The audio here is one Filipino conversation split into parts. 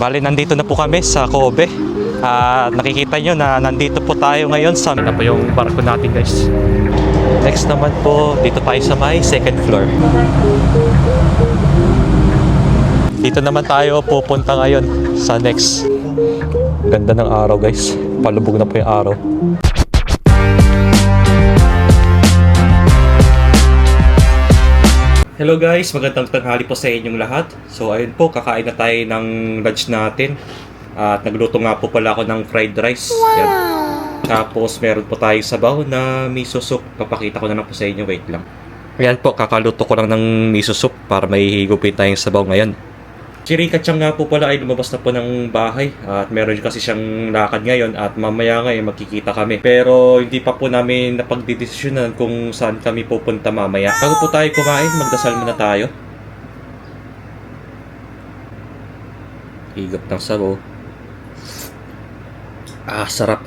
Bali, nandito na po kami sa Kobe. Nakikita nyo na nandito po tayo ngayon sa... Ito po yung barko natin, guys. Next naman po, dito tayo sa may second floor. Dito naman tayo pupunta ngayon sa next. Ganda ng araw, guys. Palubog na po yung araw. Hello guys, magandang tanghali po sa inyong lahat. So ayun po, kakain na tayo ng lunch natin. At nagluto nga po pala ako ng fried rice. Wow! Yan. Tapos meron po tayo sabaw na miso soup. Papakita ko na lang po sa inyo, wait lang. Ayan po, kakaluto ko lang ng miso soup para may higupin tayong sabaw ngayon. Si Rika Chang nga po pala ay lumabas na po ng bahay at meron kasi siyang lakad ngayon at mamaya nga ay magkikita kami. Pero hindi pa po namin napagdidesisyonan kung saan kami pupunta mamaya. Bago po tayo kumain, magdasal muna tayo. Higop ng sabaw. Sarap.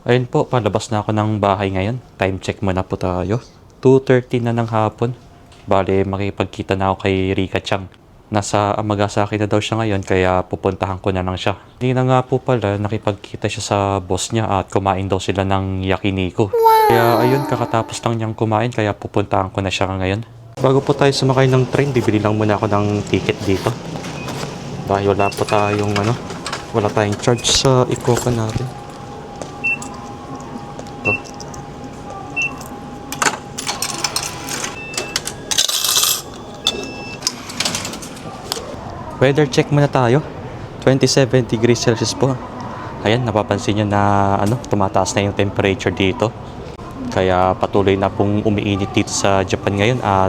Ayun po, palabas na ako ng bahay ngayon. Time check muna po tayo. 2:30 na ng hapon. Bale, makipagkita na ako kay Rika Chang. Nasa Amagasaki na daw siya ngayon, kaya pupuntahan ko na lang siya. Hindi na nga po pala, nakipagkita siya sa boss niya at kumain daw sila ng yakiniku. Wow! Kaya ayun, kakatapos lang niyang kumain, kaya pupuntahan ko na siya ngayon. Bago po tayo sumakay ng train, bibili lang muna ako ng ticket dito. Dahil wala po tayong wala tayong charge sa Ikoka natin. Weather check muna tayo. 27 degrees Celsius po. Ayan, napapansin nyo na tumataas na yung temperature dito. Kaya patuloy na pong umiinit dito sa Japan ngayon at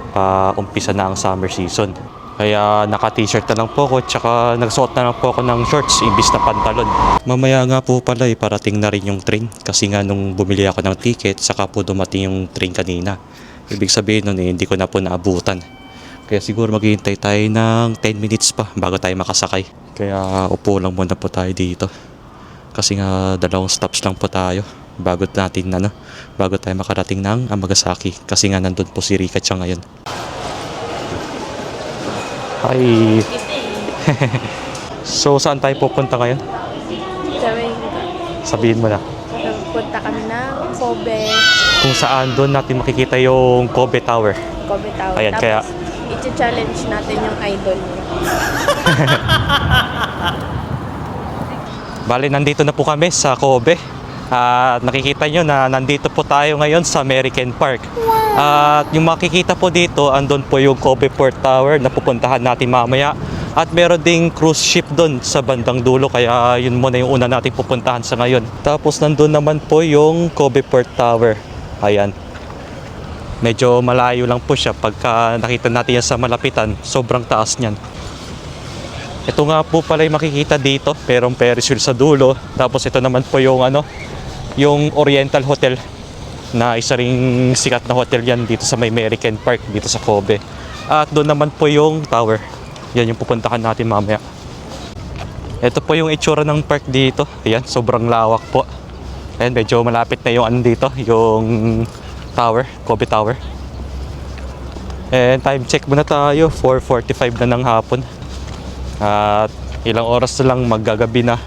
paumpisa na ang summer season. Kaya naka-t-shirt na lang po ako tsaka nagsuot na lang po ako ng shorts imbis na pantalon. Mamaya nga po pala parating na rin yung train kasi nga nung bumili ako ng ticket saka po dumating yung train kanina. Ibig sabihin nun hindi ko na po naabutan. Kaya siguro maghihintay tayo ng 10 minutes pa bago tayo makasakay. Kaya upo lang muna po tayo dito. Kasi nga 2 stops lang po tayo bago tayo makarating ng Amagasaki. Kasi nga nandun po si Rika Chang ngayon. Hi! So saan tayo pupunta ngayon? Sabihin mo na. Punta kami ng Kobe. Kung saan doon natin makikita yung Kobe Tower. Kobe Tower. Ayan, tapos, kaya i-challenge natin yung idol niya. Bali, nandito na po kami sa Kobe. At nakikita nyo na nandito po tayo ngayon sa American Park. Wow. At yung makikita po dito, andun po yung Kobe Port Tower na pupuntahan natin mamaya. At meron ding cruise ship doon sa bandang dulo, kaya yun muna yung una natin pupuntahan sa ngayon. Tapos nandun naman po yung Kobe Port Tower. Ayan. Medyo malayo lang po siya pagka nakita natin yan sa malapitan. Sobrang taas niyan. Ito nga po pala yung makikita dito. Merong Ferris wheel sa dulo. Tapos ito naman po yung yung Oriental Hotel na isa ring sikat na hotel yan dito sa may American Park dito sa Kobe. At doon naman po yung tower. Yan yung pupuntahan natin mamaya. Ito po yung itsura ng park dito. Ayan, sobrang lawak po. Ayan, medyo malapit na yung dito, yung tower, Kobe Tower. And time check muna tayo, 4:45 na ng hapon. At ilang oras na lang maggagabi na.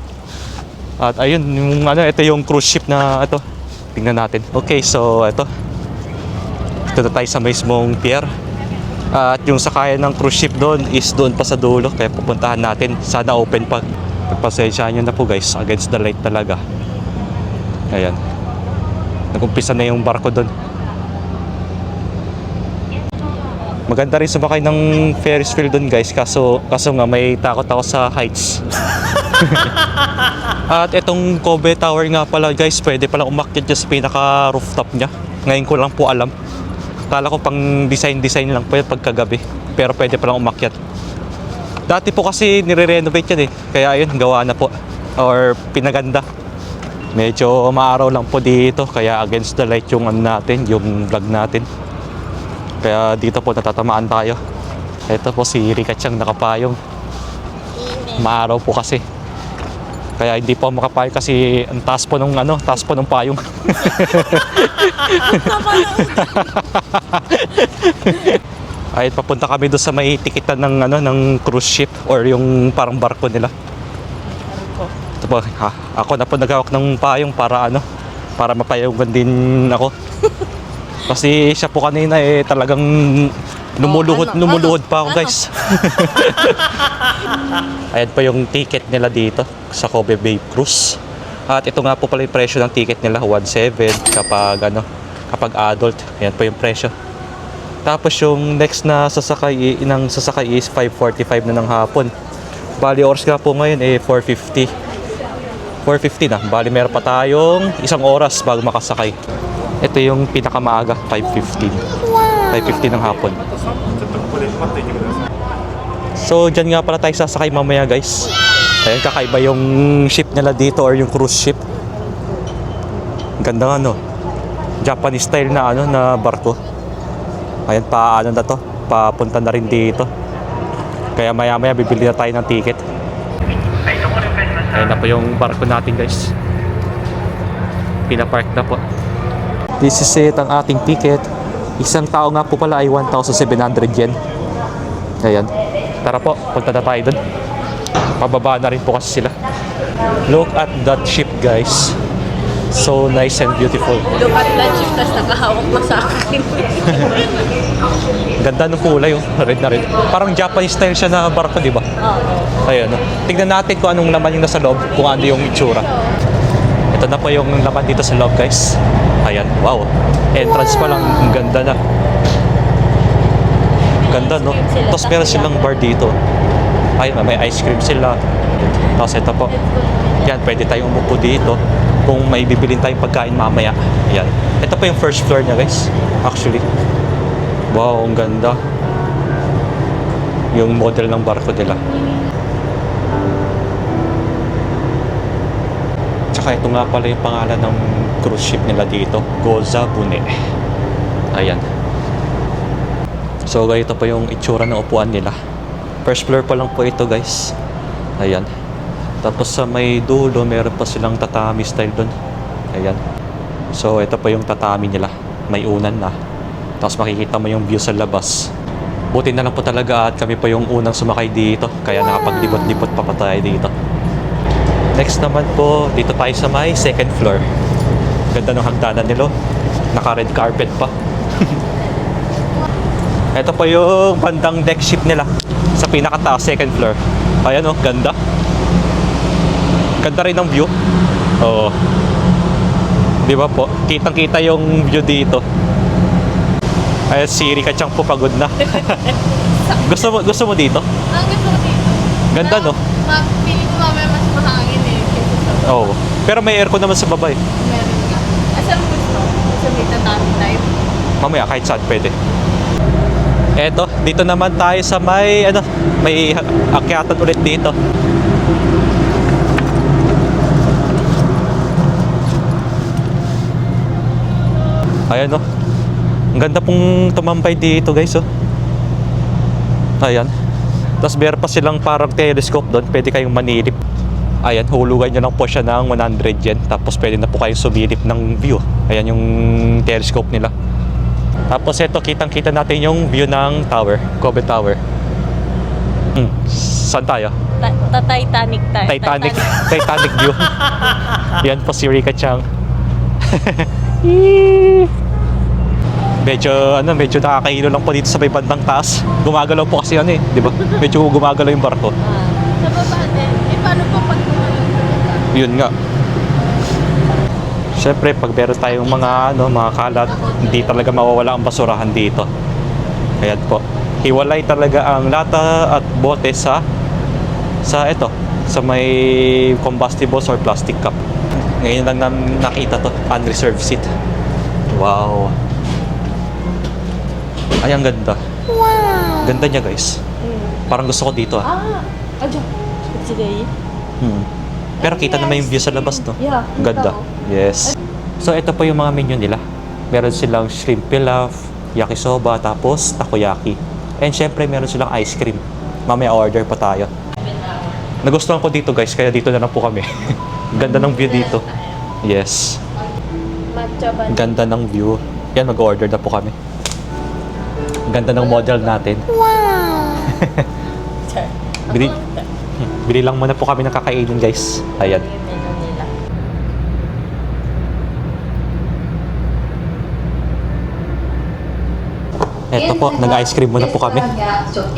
At ayun, yung ito yung cruise ship na ito. Tingnan natin. Okay, so ito. Ito na tayo sa mismong pier. At yung sakayan ng cruise ship doon is doon pa sa dulo. Kaya pupuntahan natin. Sana open pa. Pagpasensyahan nyo na po guys. Against the light talaga. Ayan. Nag-umpisa na yung barko doon. Maganda rin sumakay ng Ferris wheel doon guys. Kaso nga may takot ako sa heights. At itong Kobe Tower nga pala guys, pwede palang umakyat dyan sa pinaka rooftop nya. Ngayon ko lang po alam. Kala ko pang design lang po yan pagkagabi. Pero pwede palang umakyat. Dati po kasi nire-renovate yan Kaya ayun, gawa na po. Or pinaganda. Medyo maaraw lang po dito. Kaya against the light yung natin, yung vlog natin. Kaya dito po natatamaan tayo. Ito po si Rika Chang nakapayong. Maaraw po kasi. Kaya hindi po ako makapayong kasi ang taas po ng taas po ng payong. Ay, papunta kami doon sa may tikitan ng cruise ship or yung parang barko nila. Ito po, ako na po naghawak ng payong para mapayungan din ako. Kasi siya po kanina talagang lumuluhod pa ako, guys. Ayan po yung ticket nila dito sa Kobe Bay Cruise. At ito nga po pala yung presyo ng ticket nila, 1,700 kapag adult. Ayan po yung presyo. Tapos yung next na sasakay is 5:45 na ng hapon. Bali oras nga po ngayon 4:50. 4:50 na. Bali meron pa tayong isang oras bago makasakay. Ito yung pinakamaaga, 5:15. 5:50 ng hapon. So dyan nga pala tayo sasakay mamaya, guys. Ayan, kakaiba yung ship nila dito or yung cruise ship. Ganda nga, no? Japanese style na barko. Ayan, na to. Papunta na rin dito. Kaya maya-maya bibili na tayo ng ticket. Ayan na po yung barko natin, guys. Pinapark na po. This is it, ang ating ticket. Isang tao nga po pala ay 1,700 yen. Ayan. Tara po, punta na tayo dun. Pababa na rin po kasi sila. Look at that ship, guys. So nice and beautiful. Look at that ship, tapos nakahawak pa sa akin. Ganda ng kulay, oh. Red na red. Parang Japanese style siya na barko, di ba? Oo. Ayan, oh. Tignan natin kung anong laman yung nasa loob, kung ano yung itsura. Ito na po yung laman dito sa loob, guys. Ayan, wow. Entrance pa lang, ang ganda na. Ganda, no? Tapos meron silang bar dito. Ay, may ice cream sila. Tapos ito po. Yan, pwede tayong umupo dito kung may bibilin tayong pagkain mamaya. Yan. Ito po yung first floor niya, guys. Actually. Wow, ang ganda. Yung model ng barko nila. Tsaka ito nga pala yung pangalan ng cruise ship nila dito. Goza Bune. Ayan. So, ganito po yung itsura ng upuan nila. First floor pa lang po ito, guys. Ayan. Tapos sa may dulo, meron pa silang tatami style doon. Ayan. So, ito po yung tatami nila. May unan na. Tapos makikita mo yung view sa labas. Buti na lang po talaga at kami pa yung unang sumakay dito. Kaya nakapaglibot-libot pa tayo dito. Next naman po, dito tayo sa may second floor. Ganda ng hagdanan nila. Naka-red carpet pa. Ito po yung bandang deck ship nila. Sa pinakataas, second floor. Ayan, oh, ganda. Ganda rin ang view. Oo. Di ba po? Kitang-kita yung view dito. Ay, si Rika Chang po pagod na. gusto mo dito? Ang gusto ko dito. Ganda, no? Feeling ko mamaya mas mahangin Oo. Pero may aircon naman sa baba eh. Meron nga. Saan mo gusto? Sa may tatami type? Mamaya kahit saan pwede. Eto, dito naman tayo sa may akyatan ulit dito. Ayan, oh. Ang ganda pong tumambay dito, guys, oh. Ayan. Tapos meron pa silang parang telescope doon. Pwede kayong manilip. Ayan, hulugan nyo lang po siya ng 100 yen. Tapos pwede na po kayong sumilip ng view. Ayan yung telescope nila. Tapos ito, kitang-kita natin yung view ng tower, Kobe Tower. Saan tayo? Titanic tayo. Titanic view. Yan po si Rika Chang. medyo nakakahilo lang po dito sa may bandang taas. Gumagalaw po kasi di ba? Medyo gumagalaw yung barko. Sa baba din. Paano po pag Yun nga. Siyempre, pag meron tayong mga kalat, hindi talaga mawawala ang basurahan dito. Ayan po. Hiwalay talaga ang lata at bote sa may combustibles or plastic cup. Ngayon lang nakita to, unreserved seat. Wow. Ay, ang ganda. Wow. Ganda niya, guys. Parang gusto ko dito, Adyo. Today? Pero kita naman yung view sa labas, no? Yeah. Ganda. Yes. So, ito po yung mga menu nila. Meron silang shrimp pilaf, yakisoba, tapos takoyaki. And syempre, meron silang ice cream. Mamaya order pa tayo. Nagustuhan ko dito guys, kaya dito na lang po kami. Ganda ng view dito. Yes. Matcha ba? Ganda ng view. Yan, mag-order na po kami. Ganda ng model natin. Bili, bili lang muna po kami ng kakainin guys. Ayan. Yung menu nila. Eto po, nag-ice cream muna po kami.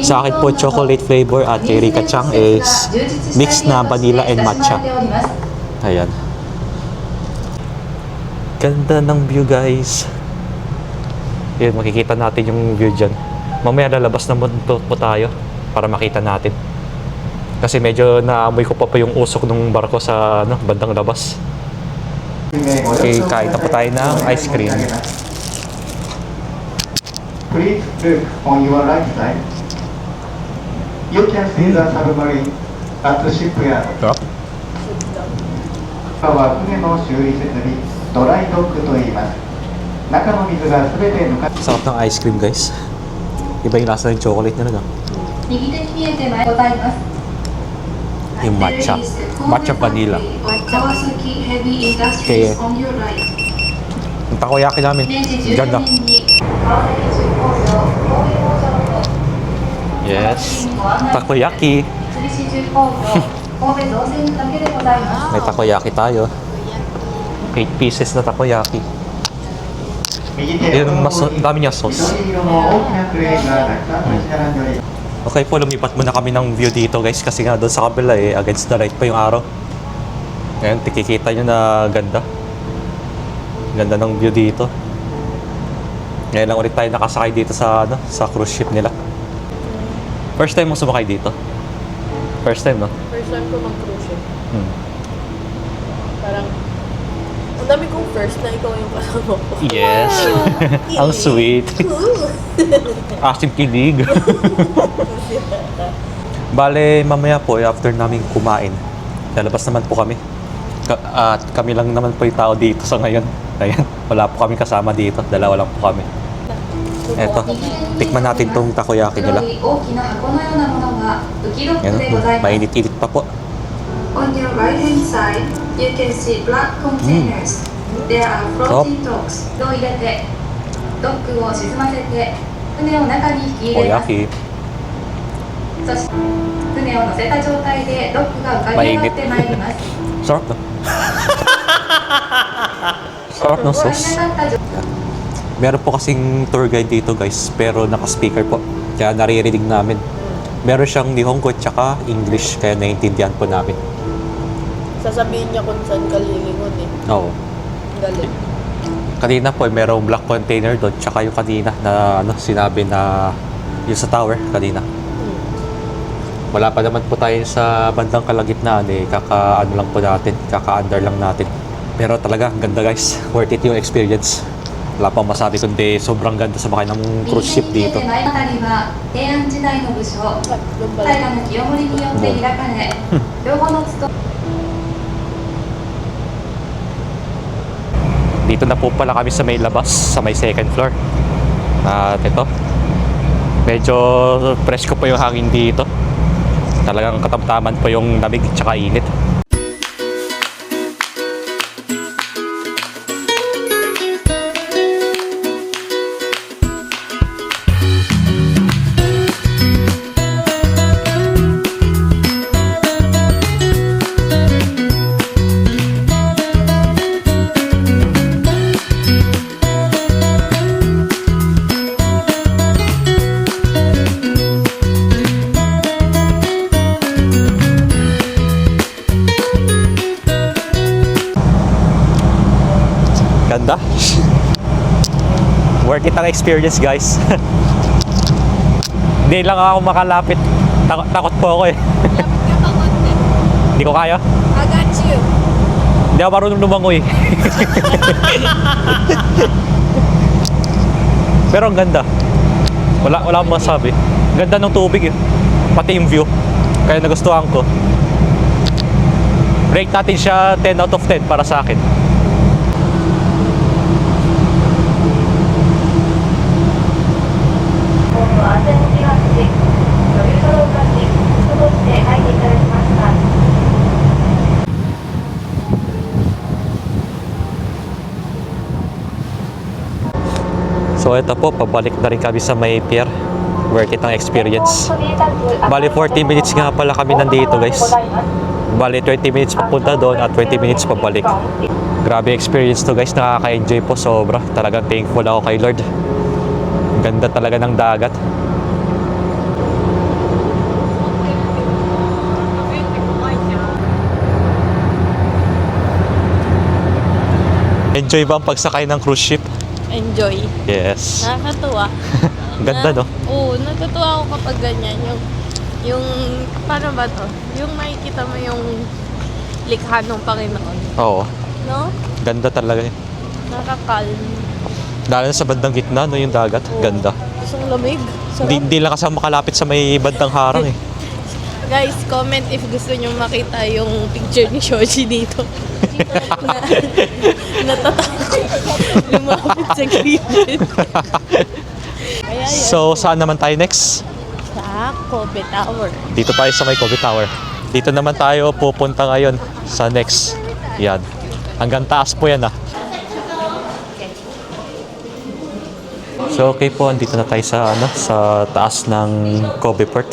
Sa akin po, chocolate flavor at kay Rika Chang is mixed na vanilla and matcha. Ayan. Ganda ng view guys. Yun, makikita natin yung view dyan. Mamaya lalabas naman po tayo para makita natin. Kasi medyo naamoy ko pa yung usok ng barko sa bandang labas. Okay, kain na po tayo ng ice cream. Please look on your right side. You can see the submarine at the shipyard. は船の修理設備ドライドックと言います。中の水がすべて抜か Sarap ng ice cream guys. Iba yung lasa ng chocolate na no? 右手に見えてございます。 Yung matcha. Matcha vanilla. Kawasaki Heavy Okay. Industries on your right. Yung takoyaki namin. 明治14 Ganda. 年に川崎重工業工業工場と Yes. Takoyaki. 釣り市重工業神戸造船だけでございます。 May takoyaki tayo. 8 pieces na takoyaki. 右手 Yun, mas dami niya sauce. 緑色の大きなクレーンがたくさん立ち並んでおります。 Okay po, lumipat muna kami ng view dito guys kasi nga doon sa kabila against the light pa yung araw. Ngayon, tikikita nyo na ganda. Ganda ng view dito. Ngayon lang ulit tayo nakasakay dito sa cruise ship nila. First time mo sumakay dito? First time, no? First time ko mag-cruise ship. Parang, ang dami kong first na ikaw yung kasama ko. Yes. Ang sweet. Asim kilig. Bale, mamaya po, after namin kumain, lalabas naman po kami. At kami lang naman po yung tao dito sa ngayon. Ayan, wala po kami kasama dito. Dalawa lang po kami. Eto, tikman natin tong takoyaki nila. 黒い大きな箱のようなものが浮きドック Ayan, でございます。 mainit-init pa po. On your right hand side, you can see black containers. There are floating docks. を入れて、ドックを沈ませて、船を中に引き入れます。 Takoyaki. そして、船を乗せた状態でドックが浮かび上がってまいります。 Sarap no? Sarap ng ご覧に sauce. なった状 Meron po kasing tour guide dito guys, pero naka-speaker po. Kaya naririnig namin. Meron siyang Nihongo at saka English, kaya naiintindihan po namin. Sasabihin niya kung saan ka lilingon eh. Oo. Galing. Kanina po, merong black container doon, tsaka yung kanina na sinabi na yung sa tower kanina. Wala pa naman po tayo sa bandang kalagitnaan kaka-ano lang po natin, kaka-under lang natin. Pero talaga, ganda guys. Worth it yung experience. Wala pang masabi kundi sobrang ganda sa makay ng cruise ship 右手に見え dito. てまいりあたりは平安時代の武将 Doon pala. 平清盛によって開かれ両方の務 Dito na po pala kami sa may labas, sa may second floor. At ito, medyo presko po yung hangin dito. Talagang katamtaman po yung lamig at saka init. Ganda. Worth it ang experience guys. Hindi lang ako makalapit. Takot po ako eh. Lapit ka pa konti. Hindi ko kaya. I got you. Hindi ako marunong lumangoy. Pero ang ganda. Wala akong masabi. Ganda ng tubig eh. Pati yung view. Kaya nagustuhan ko. Rate natin siya 10 out of 10 para sa akin. So ito po, pabalik na rin kami sa may pier. Worth it ang experience. Bali 40 minutes nga pala kami nandito guys. Bali 20 minutes papunta doon at 20 minutes pabalik. Grabe experience to guys, nakaka-enjoy po sobra. Talagang thankful ako kay Lord. Ganda talaga ng dagat. Enjoy ba ang pagsakay ng cruise ship? Enjoy. Yes. Nakakatuwa. Ang ganda, no? Oo, natutuwa ako kapag ganyan. Yung, paano ba to? Yung makikita mo yung likha ng Panginoon. Oo. No? Ganda talaga. Nakakalm. Lalo na sa bandang gitna, no, yung dagat. Ganda. Gustong lamig. Sarap. Hindi lang kasi makalapit sa may bandang harang eh. Guys, comment if gusto nyo makita yung picture ni Shoji dito. Natatakot. Lumapit sa gilid. Kaya yan. So, saan naman tayo next? Sa Kobe Tower. Dito tayo sa may Kobe Tower. Dito naman tayo pupunta ngayon sa next. Yan. Hanggang taas po yan ah. So okay po, andito na tayo sa sa taas ng Kobe Port.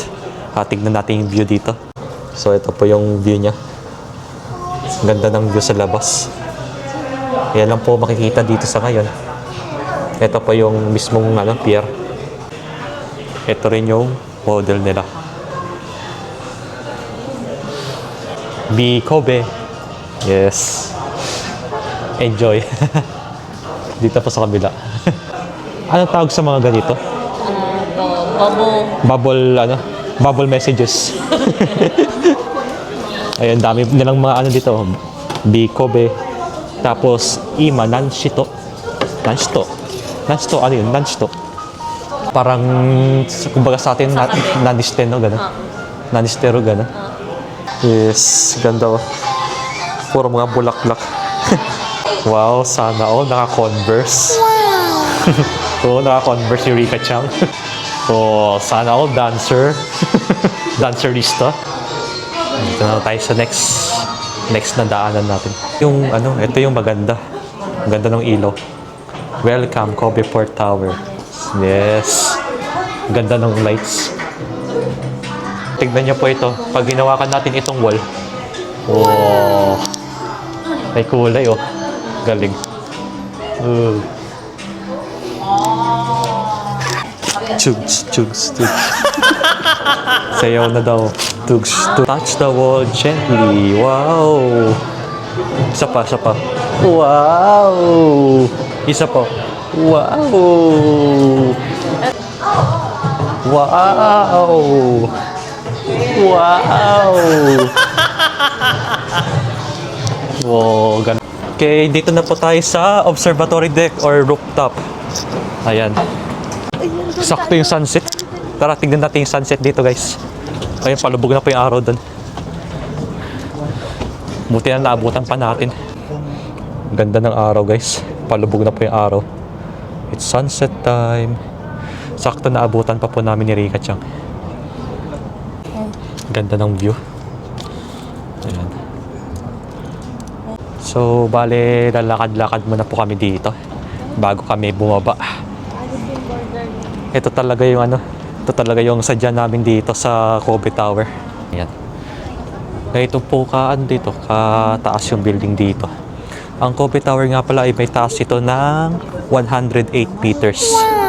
Tignan natin yung view dito. So ito po yung view niya. Ganda ng view sa labas. Yan lang po makikita dito sa ngayon. Ito po yung mismong pier. Ito rin yung model nila. B Kobe. Yes. Enjoy. Dito po sa kabila. Ano tawag sa mga ganito? Babo. Bubble messages. Ayun, dami nilang mga dito. B Kobe. Tapos Ima Nanshito. Nanshito, ano yun? Nanshito. Parang, kumbaga sa atin, nanisteno, gano'n. Nanistero, gano'n. Yes, ganda oh. Puro mga bulaklak. Wow, sana all naka-Converse. Oo, naka-Converse yung Rika Chang. So, sana all dancer. Dancerista. Dito na tayo sa next na daanan natin. Yung ito yung maganda. Ang ganda ng ilaw. Welcome, Kobe Port Tower. Yes. Ganda ng lights. Tignan niyo po ito. Pag ginawakan natin itong wall. Wow. May kulay oh. Galing. Chugs. Sayaw na daw. Tugs. Touch the wall gently. Wow. Isa pa. Wow. Isa pa. Wow. Wow. Wow. Wow, ganun. Okay, dito na po tayo sa observatory deck or rooftop. Ayan. Sakto yung sunset. Tara, tignan natin yung sunset dito, guys. Ayun, palubog na po yung araw doon. Buti na naabutan pa natin. Ganda ng araw, guys. Palubog na po yung araw. It's sunset time. Sakto naabutan pa po namin ni Rika Chang. Ganda ng view. Ayan. So, bale, lalakad-lakad muna po kami dito bago kami bumaba. Ito talaga yung sadya namin dito sa Kobe Tower. Ayan. Ganito po kataas yung building dito. Ang Kobe Tower nga pala ay may taas ito ng 108 meters.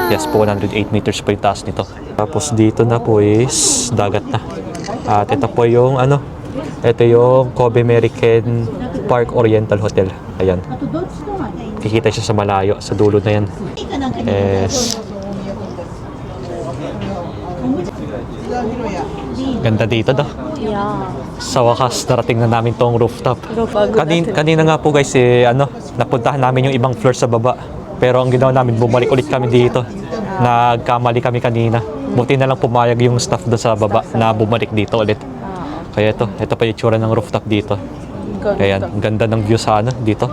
Yes po, 108 meters po yung taas nito. Tapos dito na po is dagat na. At ito po yung ito yung Kobe American Park Oriental Hotel. Ayan. Kikita siya sa malayo, sa dulo na yan. Yes. Ganda dito daw. Yeah. Sa wakas, narating na namin tong rooftop. Pagod Kanina nga po guys, napuntahan namin yung ibang floor sa baba. Pero ang ginawa namin, bumalik ulit kami dito. Nagkamali kami kanina. Buti na lang pumayag yung staff doon sa baba na bumalik dito ulit. Kaya ito pa yung tsura ng rooftop dito. Ayan, ang ganda ng view sa dito.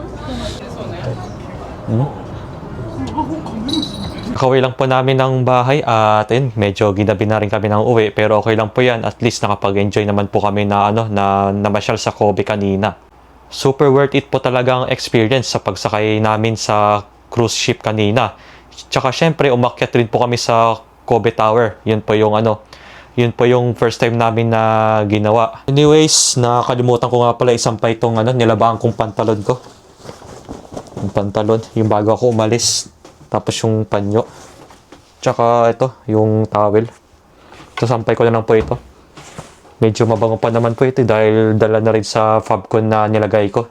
Nakauwi lang po namin ng bahay at medyo ginabi na rin kami ng uwi, pero okay lang po yan. At least nakapag-enjoy naman po kami na namasyal sa Kobe kanina. Super worth it po talaga ang experience sa pagsakay namin sa cruise ship kanina. Tsaka syempre, umakyat rin po kami sa Kobe Tower. Yun po yung yun po yung first time namin na ginawa. Anyways, nakalimutan ko nga pala isampay itong nilabaan kong pantalon ko. Yung pantalon, yung bago ako umalis. Tapos yung panyo. Tsaka ito, yung towel. So, sampay ko na lang po ito. Medyo mabango pa naman po ito dahil dala na rin sa Fabcon na nilagay ko.